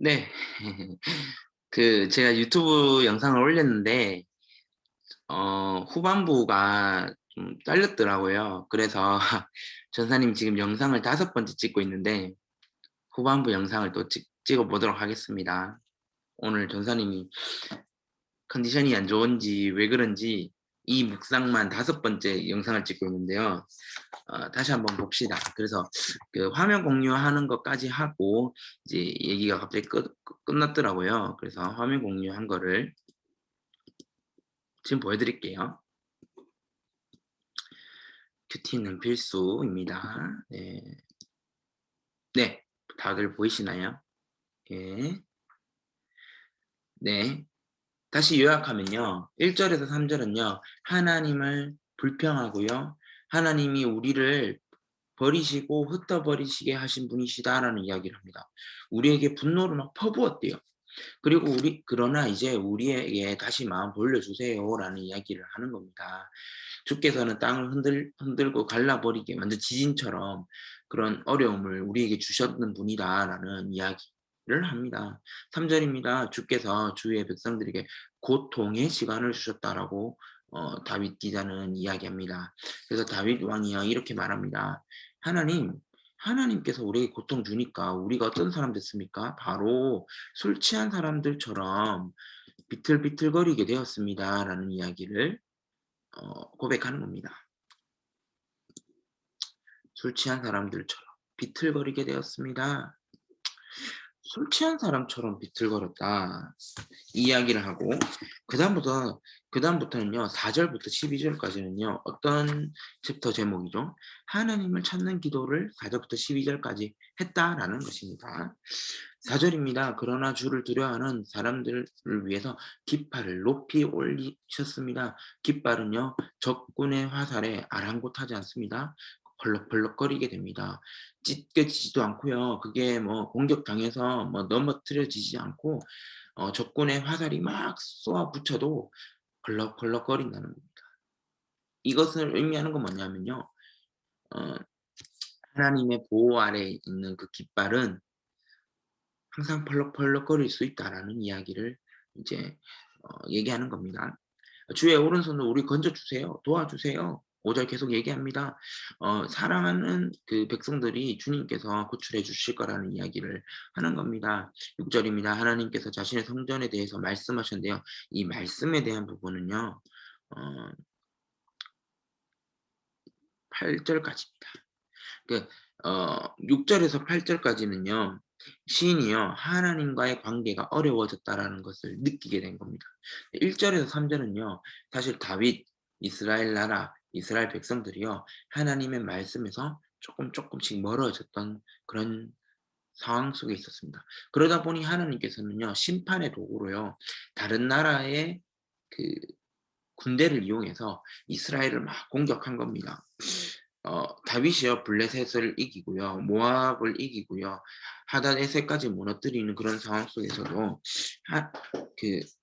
네. 제가 유튜브 영상을 올렸는데 후반부가 좀 잘렸더라고요. 그래서 전사님 지금 영상을 5번째 찍고 있는데 후반부 영상을 또 찍어 보도록 하겠습니다. 오늘 전사님이 컨디션이 안 좋은지 왜 그런지 이 묵상만 5번째 영상을 찍고 있는데요. 다시 한번 봅시다. 그래서 그 화면 공유하는 것까지 하고 이제 얘기가 갑자기 끝났더라고요. 그래서 화면 공유한 거를 지금 보여드릴게요. 큐티는 필수입니다. 네. 네. 다들 보이시나요? 예. 네. 다시 요약하면요. 1 절에서 3 절은요. 하나님을 불평하고요. 하나님이 우리를 버리시고 흩어버리시게 하신 분이시다라는 이야기를 합니다. 우리에게 분노를 막 퍼부었대요. 그리고 그러나 이제 우리에게 다시 마음 돌려주세요라는 이야기를 하는 겁니다. 주께서는 땅을 흔들고 갈라버리게 완전 지진처럼 그런 어려움을 우리에게 주셨는 분이다라는 이야기를 합니다. 3 절입니다. 주께서 주의 백성들에게 고통의 시간을 주셨다라고 다윗 기자는 이야기합니다. 그래서 다윗 왕이요 이렇게 말합니다. 하나님께서 우리에게 고통 주니까 우리가 어떤 사람 됐습니까? 바로 술 취한 사람들처럼 비틀비틀거리게 되었습니다라는 이야기를 고백하는 겁니다. 술 취한 사람들처럼 비틀거리게 되었습니다. 술 취한 사람처럼 비틀거렸다. 이 이야기를 하고 그다음부터는요. 4 절부터 12 절까지는요. 어떤 챕터 제목이죠? 하나님을 찾는 기도를 4 절부터 12 절까지 했다라는 것입니다. 4 절입니다. 그러나 주를 두려워하는 사람들을 위해서 깃발을 높이 올리셨습니다. 깃발은요. 적군의 화살에 아랑곳하지 않습니다. 벌럭벌럭거리게 됩니다. 찢겨지지도 않고요. 그게 뭐 공격당해서 뭐 넘어뜨려지지 않고 적군의 화살이 막 쏘아붙여도 벌럭벌럭거린다는 겁니다. 이것을 의미하는 건 뭐냐면요. 어 하나님의 보호 아래에 있는 그 깃발은 항상 벌럭벌럭거릴 수 있다라는 이야기를 이제 얘기하는 겁니다. 주의 오른손으로 우리 건져 주세요. 도와주세요. 5절 계속 얘기합니다. 사랑하는 그 백성들이 주님께서 구출해 주실 거라는 이야기를 하는 겁니다. 6 절입니다. 하나님께서 자신의 성전에 대해서 말씀하셨는데요. 이 말씀에 대한 부분은요. 어 8 절까지입니다. 그 6 절에서 8 절까지는요. 시인이요. 하나님과의 관계가 어려워졌다라는 것을 느끼게 된 겁니다. 1 절에서 3 절은요. 사실 다윗, 이스라엘 나라, 이스라엘 백성들이요. 하나님의 말씀에서 쪼끔씩 멀어졌던 그런 상황 속에 있었습니다. 그러다 보니 하나님께서는요. 심판의 도구로요. 다른 나라의 그 군대를 이용해서 이스라엘을 막 공격한 겁니다. 다윗이요 블레셋을 이기고요. 모압을 이기고요. 하닷에셀까지 무너뜨리는 그런 상황 속에서도 하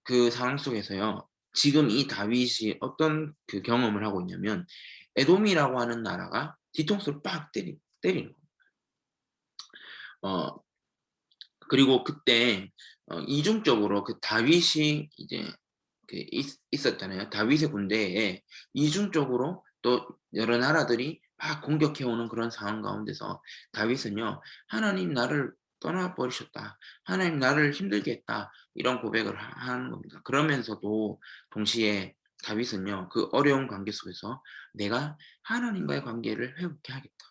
그 상황 속에서요. 지금 이 다윗이 어떤 그 경험을 하고 있냐면 에돔이라고 하는 나라가 뒤통수를 빡 때리는 거예요. 어 그리고 그때 이중적으로 그 다윗이 이제 있었잖아요. 다윗의 군대에 이중적으로 또 여러 나라들이 막 공격해 오는 그런 상황 가운데서 다윗은요. "하나님 나를 떠나 버리셨다. 하나님 나를 힘들게 했다." 이런 고백을 하는 겁니다. 그러면서도 동시에 다윗은요. 그 어려운 관계 속에서 '내가 하나님과의 관계를 회복해야겠다.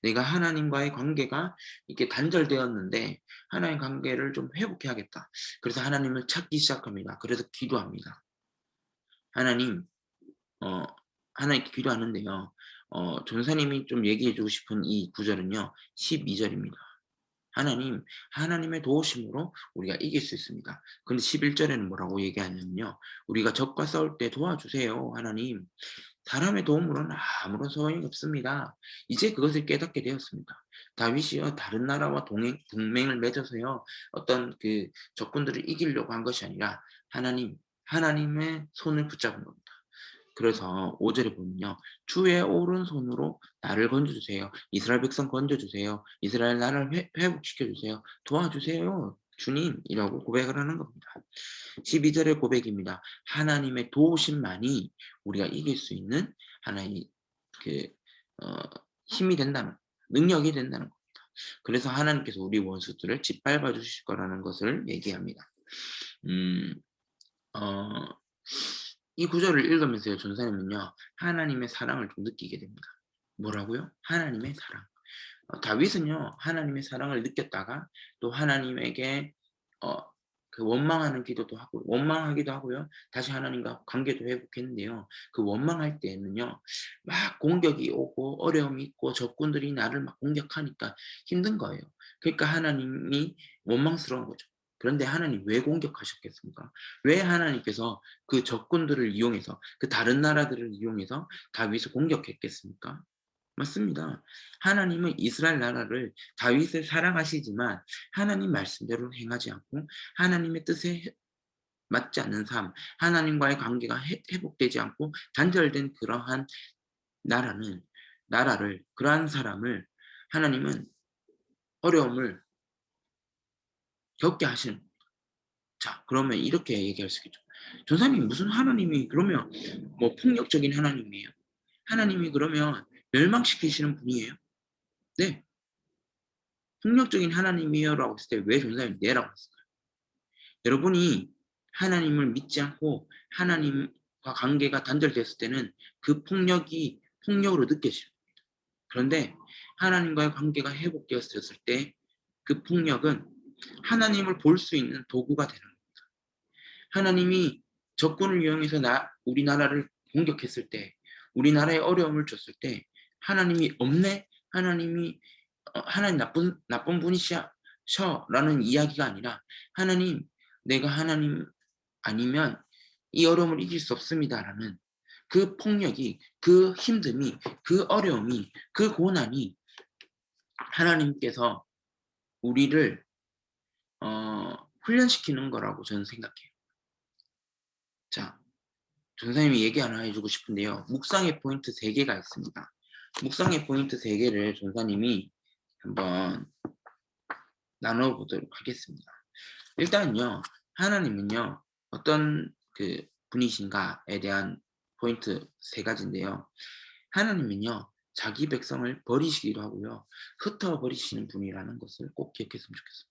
내가 하나님과의 관계가 이렇게 단절되었는데 하나님 관계를 좀 회복해야겠다.' 그래서 하나님을 찾기 시작합니다. 그래서 기도합니다. 하나님 어 하나님께 기도하는데요. 전사님이 좀 얘기해 주고 싶은 이 구절은요. 12 절입니다. 하나님의 도우심으로 우리가 이길 수 있습니다. 근데 11 절에는 뭐라고 얘기하냐면요. "우리가 적과 싸울 때 도와주세요 하나님. 사람의 도움으로는 아무런 소용이 없습니다." 이제 그것을 깨닫게 되었습니다. 다윗이요 다른 나라와 동맹을 맺어서요 어떤 그 적군들을 이기려고 한 것이 아니라 하나님의 손을 붙잡은 겁니다. 그래서 5 절에 보면요. "주의 오른손으로 나를 건져 주세요. 이스라엘 백성 건져 주세요. 이스라엘 나라를 회복시켜 주세요. 도와주세요." 주님이라고 고백을 하는 겁니다. 12절의 고백입니다. 하나님의 도우심만이 우리가 이길 수 있는 하나의 그 어 힘이 된다는, 능력이 된다는 겁니다. 그래서 하나님께서 우리 원수들을 짓밟아 주실 거라는 것을 얘기합니다. 음 어 이 구절을 읽으면서요, 전사님은요, 하나님의 사랑을 좀 느끼게 됩니다. 뭐라고요? 하나님의 사랑. 다윗은요, 하나님의 사랑을 느꼈다가 또 하나님에게 어 원망하는 기도도 하고 원망하기도 하고요. 다시 하나님과 관계도 회복했는데요. 그 원망할 때에는요, 막 공격이 오고 어려움이 있고 적군들이 나를 막 공격하니까 힘든 거예요. 그러니까 하나님이 원망스러운 거죠. 그런데 하나님 왜 공격하셨겠습니까? 왜 하나님께서 그 적군들을 이용해서, 그 다른 나라들을 이용해서 다윗을 공격했겠습니까? 맞습니다. 하나님은 이스라엘 나라를, 다윗을 사랑하시지만 하나님 말씀대로 행하지 않고 하나님의 뜻에 맞지 않는 삶, 하나님과의 관계가 회복되지 않고 단절된 그러한 나라는 나라를, 그러한 사람을 하나님은 어려움을 겪게 하시는. 자, 그러면 이렇게 얘기할 수 있겠죠. "전사님, 무슨 하나님이 그러면 뭐 폭력적인 하나님이에요? 하나님이 그러면 멸망시키시는 분이에요?" 네. 폭력적인 하나님이요라고 했을 때 왜 전사님이 네라고 했을까요? 여러분이 하나님을 믿지 않고 하나님과 관계가 단절됐을 때는 그 폭력이 폭력으로 느껴져요. 그런데 하나님과의 관계가 회복되었을 때 그 폭력은 하나님을 볼 수 있는 도구가 되는 거예요. 하나님이 적군을 이용해서 우리나라를 공격했을 때, 우리나라에 어려움을 줬을 때 하나님이 "없네? 하나님이 하나님 나쁜 분이셔 라는 이야기가 아니라, 하나님, 내가 하나님 아니면 이 어려움을 이길 수 없습니다라는 그 폭력이, 그 힘듦이, 그 어려움이, 그 고난이 하나님께서 우리를 훈련시키는 거라고 저는 생각해요. 자, 전사님이 얘기 하나 해 주고 싶은데요. 묵상의 포인트 3 개가 있습니다. 묵상의 포인트 3 개를 전사님이 한번 나눠 보도록 하겠습니다. 일단은요, 하나님은요, 어떤 분이신가에 대한 포인트 3 가지인데요. 하나님은요, 자기 백성을 버리시기도 하고요, 흩어 버리시는 분이라는 것을 꼭 기억했으면 좋겠습니다.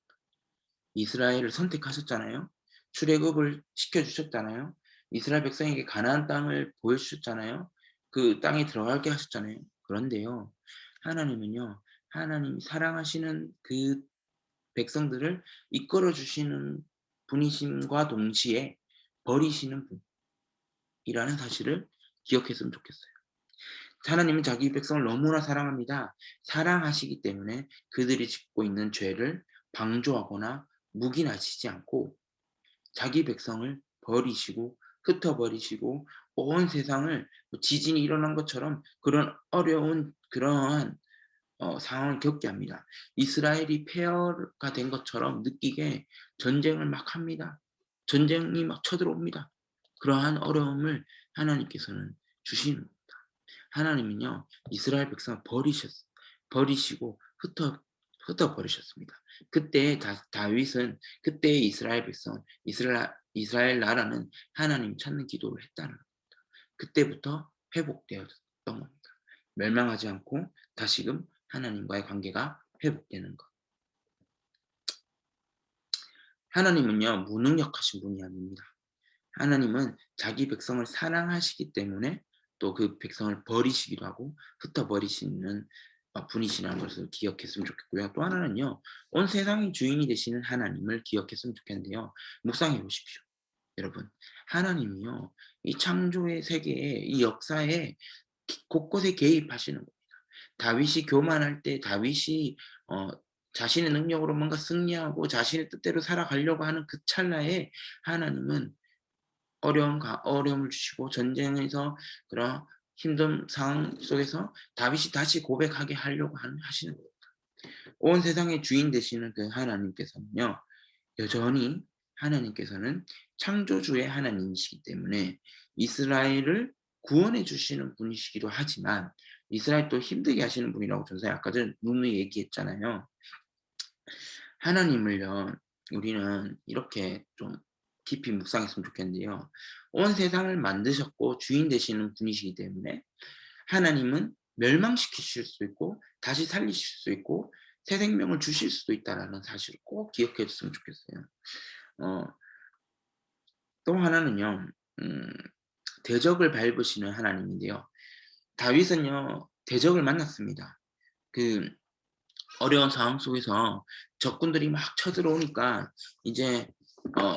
이스라엘을 선택하셨잖아요. 출애굽을 시켜 주셨잖아요. 이스라엘 백성에게 가나안 땅을 보여주셨잖아요. 그 땅에 들어가게 하셨잖아요. 그런데요, 하나님은요, 하나님이 사랑하시는 그 백성들을 이끌어 주시는 분이심과 동시에 버리시는 분이라는 사실을 기억했으면 좋겠어요. 하나님은 자기 백성을 너무나 사랑합니다. 사랑하시기 때문에 그들이 짓고 있는 죄를 방조하거나 묵인하시지 않고 자기 백성을 버리시고 흩어버리시고 온 세상을 뭐 지진이 일어난 것처럼 그런 어려운 그러한 상황을 겪게 합니다. 이스라엘이 폐허가 된 것처럼 느끼게 전쟁을 막 합니다. 전쟁이 막 쳐들어옵니다. 그러한 어려움을 하나님께서는 주시는 겁니다. 하나님은요, 이스라엘 백성을 버리시고 흩어버리셨습니다. 그때 다윗은, 그때의 이스라엘 백성은, 이스라엘 나라는 하나님 찾는 기도를 했다는 겁니다. 그때부터 회복되었던 겁니다. 멸망하지 않고 다시금 하나님과의 관계가 회복되는 것. 하나님은요, 무능력하신 분이 아닙니다. 하나님은 자기 백성을 사랑하시기 때문에 또 그 백성을 버리시기도 하고 흩어버리시는 분이시라는 것을 기억했으면 좋겠고요. 또 하나는요, 온 세상의 주인이 되시는 하나님을 기억했으면 좋겠는데요. 묵상해 보십시오. 여러분, 하나님이요, 이 창조의 세계에, 이 역사에 곳곳에 개입하시는 겁니다. 다윗이 교만할 때, 다윗이 어 자신의 능력으로 뭔가 승리하고 자신의 뜻대로 살아가려고 하는 그 찰나에 하나님은 어려움을 주시고 전쟁에서 그런 힘든 상황 속에서 다윗이 다시 고백하게 하려고 하시는 거예요. 온 세상의 주인 되시는 그 하나님께서는요, 여전히 하나님께서는 창조주의 하나님이시기 때문에 이스라엘을 구원해 주시는 분이시기도 하지만 이스라엘 또 힘들게 하시는 분이라고 전에 아까 전에 누누이 얘기했잖아요. 하나님을요, 우리는 이렇게 좀 깊이 묵상했으면 좋겠는데요. 온 세상을 만드셨고 주인 되시는 분이시기 때문에 하나님은 멸망시키실 수 있고 다시 살리실 수 있고 새 생명을 주실 수도 있다라는 사실을 꼭 기억해 줬으면 좋겠어요. 어 또 하나는요. 음 대적을 밟으시는 하나님인데요. 다윗은요 대적을 만났습니다. 그 어려운 상황 속에서 적군들이 막 쳐들어오니까 이제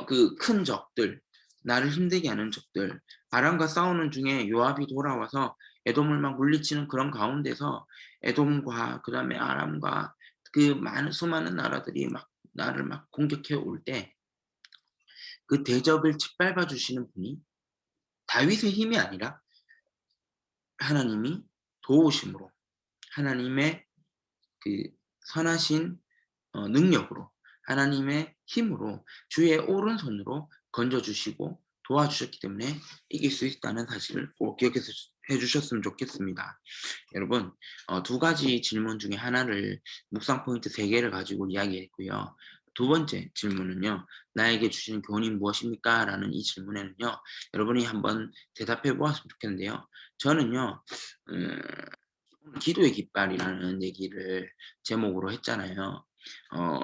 그 큰 적들, 나를 힘들게 하는 적들, 아람과 싸우는 중에 요압이 돌아와서 에돔을 막 물리치는 그런 가운데서 에돔과 그다음에 아람과 그 많은 수많은 나라들이 막 나를 막 공격해 올 때 그 대적을 짓밟아 주시는 분이 다윗의 힘이 아니라 하나님이 도우심으로 하나님의 그 선하신 능력으로 하나님의 힘으로 주의 오른손으로 건져 주시고 도와주셨기 때문에 이길 수 있다는 사실을 꼭 기억해서 해 주셨으면 좋겠습니다. 여러분 두 가지 질문 중에 하나를 묵상 포인트 3 개를 가지고 이야기했고요. 두 번째 질문은요. "나에게 주시는 교훈이 무엇입니까?" 라는 이 질문에는요. 여러분이 한번 대답해 보았으면 좋겠는데요. 저는요. 음 기도의 깃발이라는 얘기를 제목으로 했잖아요. 어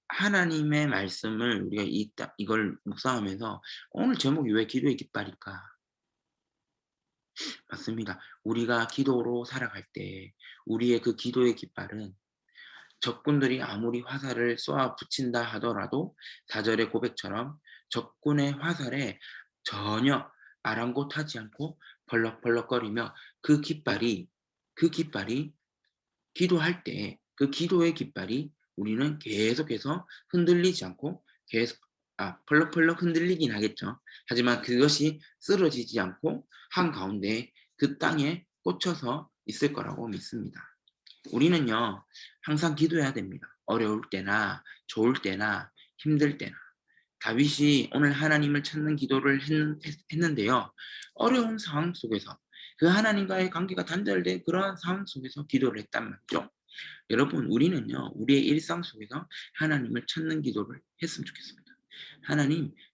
하나님의 말씀을 우리가 읽다 이걸 묵상하면서 '오늘 제목이 왜 기도의 깃발일까?' 맞습니다. 우리가 기도로 살아갈 때 우리의 그 기도의 깃발은 적군들이 아무리 화살을 쏘아 붙인다 하더라도 4 절의 고백처럼 적군의 화살에 전혀 아랑곳하지 않고 벌럭벌럭거리며 그 깃발이 기도할 때 그 기도의 깃발이 우리는 계속해서 흔들리지 않고 계속 펄럭펄럭 흔들리긴 하겠죠. 하지만 그것이 쓰러지지 않고 한가운데 그 땅에 꽂혀서 있을 거라고 믿습니다. 우리는요 항상 기도해야 됩니다. 어려울 때나 좋을 때나 힘들 때나. 다윗이 오늘 하나님을 찾는 기도를 했는데요. 어려운 상황 속에서 그 하나님과의 관계가 단절된 그러한 상황 속에서 기도를 했단 말이죠. 여러분 우리는요. 우리의 일상 속에서 하나님을 찾는 기도를 했으면 좋겠습니다.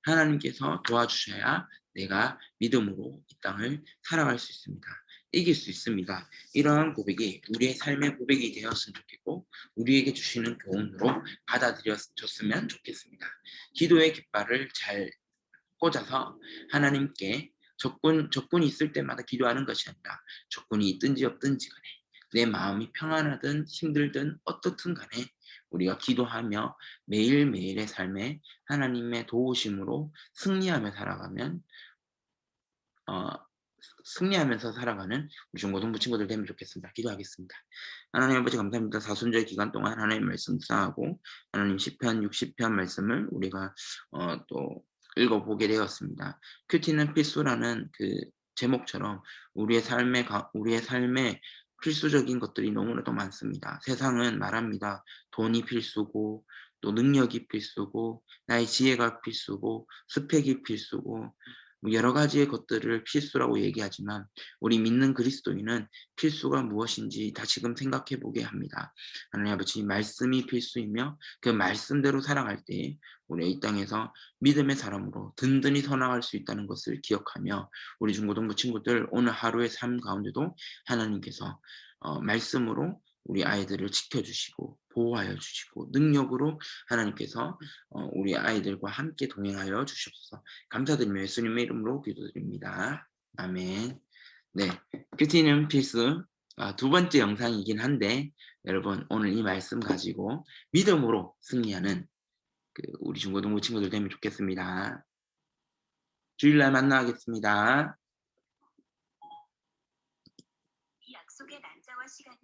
하나님께서 도와주셔야 내가 믿음으로 이 땅을 살아갈 수 있습니다. 이길 수 있습니다. 이러한 고백이 우리의 삶의 고백이 되었으면 좋겠고 우리에게 주시는 교훈으로 받아들여졌으면 좋겠습니다. 기도의 깃발을 잘 꽂아서 하나님께 적군이 있을 때마다 기도하는 것이 아니라 적군이 있든지 없든지 간에 내 마음이 평안하든 힘들든 어떻든 간에 우리가 기도하며 매일매일의 삶에 하나님의 도우심으로 승리하며 살아가면 어 승리하면서 살아가는 우리 중고등부 친구들 되면 좋겠습니다. 기도하겠습니다. 하나님 아버지 감사합니다. 사순절 기간 동안 하나님 말씀 묵상하고 하나님 시편 60편 말씀을 우리가 또 읽어보게 되었습니다. 큐티는 필수라는 그 제목처럼 우리의 삶에 필수적인 것들이 너무나도 많습니다. 세상은 말합니다. 돈이 필수고 또 능력이 필수고 나의 지혜가 필수고 스펙이 필수고 뭐 여러 가지의 것들을 필수라고 얘기하지만 우리 믿는 그리스도인은 필수가 무엇인지 다시금 생각해 보게 합니다. 하나님 아버지 말씀이 필수이며 그 말씀대로 살아갈 때 우리 이 땅에서 믿음의 사람으로 든든히 서나갈 수 있다는 것을 기억하며 우리 중고등부 친구들 오늘 하루의 삶 가운데도 하나님께서 말씀으로 우리 아이들을 지켜주시고 보호하여 주시고 능력으로 하나님께서 우리 아이들과 함께 동행하여 주시옵소서. 감사드리며 예수님의 이름으로 기도드립니다. 아멘. 네. 큐티는 필수 두 번째 영상이긴 한데 여러분 오늘 이 말씀 가지고 믿음으로 승리하는 우리 중고등부 친구들 되면 좋겠습니다. 주일날 만나겠습니다. 이 약속의 날짜와 시간이